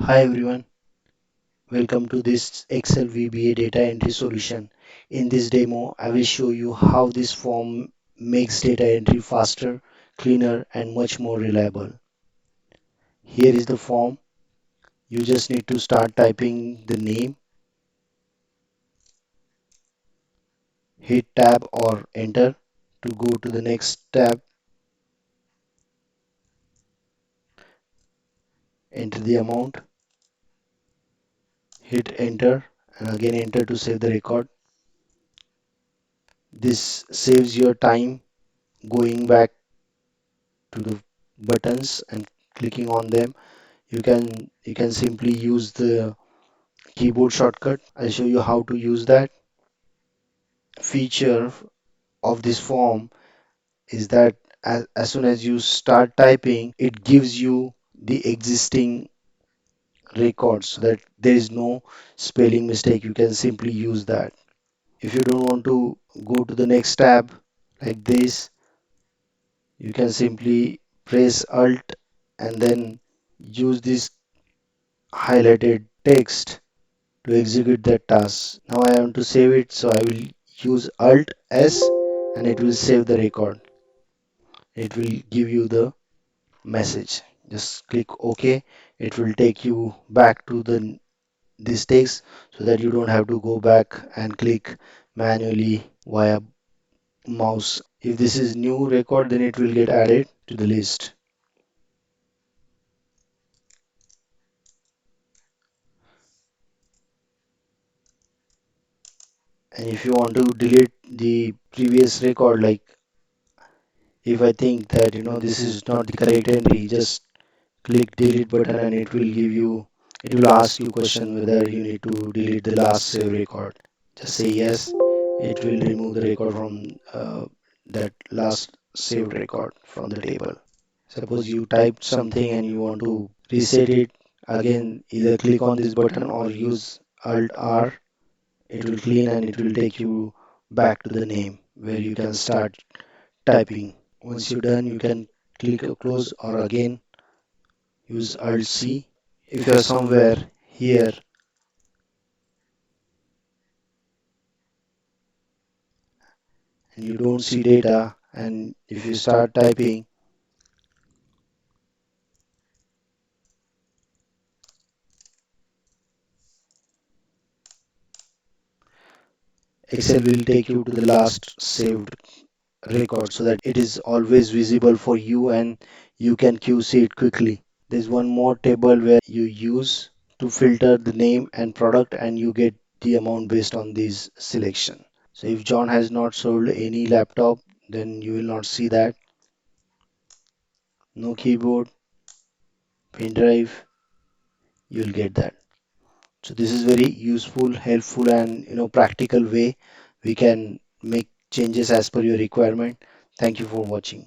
Hi everyone, welcome to this Excel VBA data entry solution. In this demo, I will show you how this form makes data entry faster, cleaner and much more reliable. Here is the form. You just need to start typing the name, hit tab or enter to go to the next tab, enter the amount, hit enter and again enter to save the record. This saves your time going back to the buttons and clicking on them. You can simply use the keyboard shortcut. I'll show you how to use that. Feature of this form is that as soon as you start typing, it gives you the existing records so that there is no spelling mistake. You can simply use that. If you don't want to go to the next tab like this, you can simply press Alt and then use this highlighted text to execute that task. Now I want to save it, so I will use Alt S and it will save the record. It will give you the message. Just click OK. It will take you back to the this text so that you don't have to go back and click manually via mouse. If this is new record, then it will get added to the list. And if you want to delete the previous record, like if I think that this is not the correct entry, just click delete button and it will ask you question whether you need to delete the last save record. Just say yes. It will remove the record from that last saved record from the table. Suppose you typed something and you want to reset it again, either click on this button or use Alt R. It will clean and it will take you back to the name where you can start typing. Once you're done, you can click close or again use Alt C. If you're somewhere here and you don't see data, and if you start typing, Excel will take you to the last saved record so that it is always visible for you and you can QC it quickly. There's one more table where you use to filter the name and product and you get the amount based on this selection. So if John has not sold any laptop, then you will not see that. No keyboard, pen drive, you'll get that. So this is very useful, helpful and practical way we can make changes as per your requirement. Thank you for watching.